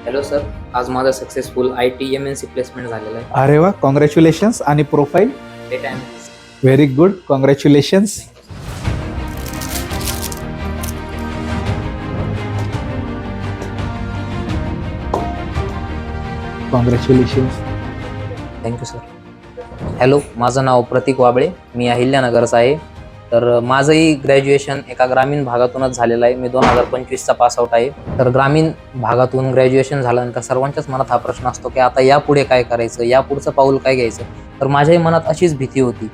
Hello sir, आज माझा successful IT MNC placement झालेला आहे. अरे वा, कॉंग्रॅच्युलेशन्स. आणि profile? Data analyst. Very good, congratulations. Congratulations. Thank you sir. Hello, माझं नाव प्रतीक वाबळे, मी अहिल्यानगरचा आहे. तर माझंही ग्रॅज्युएशन एका ग्रामीण भागातूनच झालेलं आहे. मी 2025चा पासआउट आहे. तर ग्रामीण भागातून ग्रॅज्युएशन झाल्यानंतर सर्वांच्याच मनात हा प्रश्न असतो की आता यापुढे काय करायचं, या पुढचं पाऊल काय घ्यायचं. तर माझ्याही मनात अशीच भीती होती,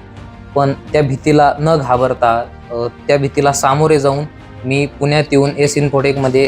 पण त्या भीतीला न घाबरता त्या भीतीला सामोरे जाऊन मी पुण्यात येऊन एस इन्फोटेकमध्ये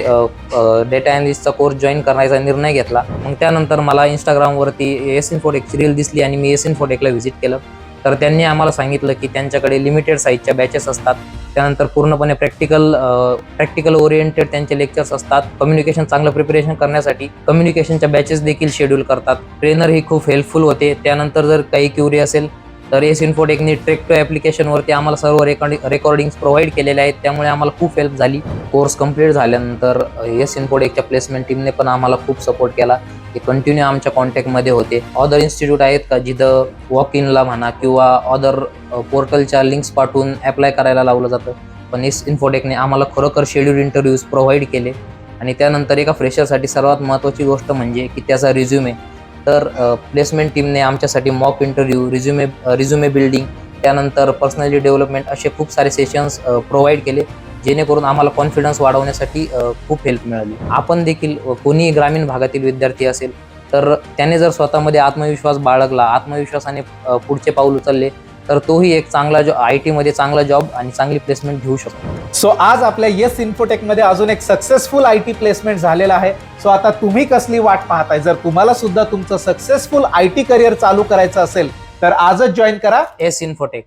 डेटा अनालिस्टचा कोर्स जॉईन करण्याचा निर्णय घेतला. मग त्यानंतर मला इंस्टाग्रामवरती एस इन्फोटेकची रील दिसली आणि मी एस इन्फोटेकला व्हिजिट केलं. तर त्यांनी आम्हाला सांगितलं की त्यांच्याकडे लिमिटेड साईजच्या बॅचेस असतात, त्यानंतर पूर्णपणे प्रॅक्टिकल ओरिएंटेड त्यांचे लेक्चर्स असतात. कम्युनिकेशन चांगलं प्रिपरेशन करण्यासाठी कम्युनिकेशनच्या बॅचेस देखील शेड्यूल करतात. ट्रेनर ही खूप हेल्पफुल होते. त्यानंतर जर काही क्युरी असेल तर एस इन्फोटेकनी ट्रेक टू ॲप्लिकेशनवरती आम्हाला सर्व रेकॉर्डिंग्स प्रोव्हाइड केलेले आहेत, त्यामुळे आम्हाला खूप हेल्प झाली. कोर्स कंप्लीट झाल्यानंतर एस इन्फोटेकच्या प्लेसमेंट टीमने पण आम्हाला खूप सपोर्ट केला. ते कंटिन्यू आमच्या कॉन्टॅक्टमध्ये होते. अदर इन्स्टिट्यूट आहेत का जिथं वॉक इनला म्हणा किंवा अदर पोर्टलच्या लिंक्स पाठवून अप्लाय करायला लावलं जातं, पण एस इन्फोटेकने आम्हाला खरोखर शेड्यूल इंटरव्ह्यूज प्रोव्हाइड केले. आणि त्यानंतर एका फ्रेशरसाठी सर्वात महत्त्वाची गोष्ट म्हणजे की त्याचा रिझ्युमे. तर प्लेसमेंट टीमने आमच्यासाठी मॉक इंटरव्ह्यू, रिझ्युमे बिल्डिंग, त्यानंतर पर्सनॅलिटी डेव्हलपमेंट असे खूप सारे सेशन्स प्रोव्हाइड केले, जेणेकरून आम्हाला कॉन्फिडन्स वाढवण्यासाठी खूप हेल्प मिळाली. आपण देखील कोणी ग्रामीण भागातील विद्यार्थी असेल तर त्याने जर स्वतःमध्ये आत्मविश्वास बाळगला, आत्मविश्वासाने पुढचे पाऊल उचलले, तर तोही एक चांगला IT मध्ये चांगला जॉब आणि चांगली प्लेसमेंट घेऊ शकतो. सो आज आपल्या येस इन्फोटेकमध्ये अजून एक सक्सेसफुल IT प्लेसमेंट झालेला आहे. सो आता तुम्ही कसली वाट पाहताय? जर तुम्हाला सुद्धा तुमचं सक्सेसफुल IT करिअर चालू करायचं असेल तर आजच जॉईन करा एस इन्फोटेक.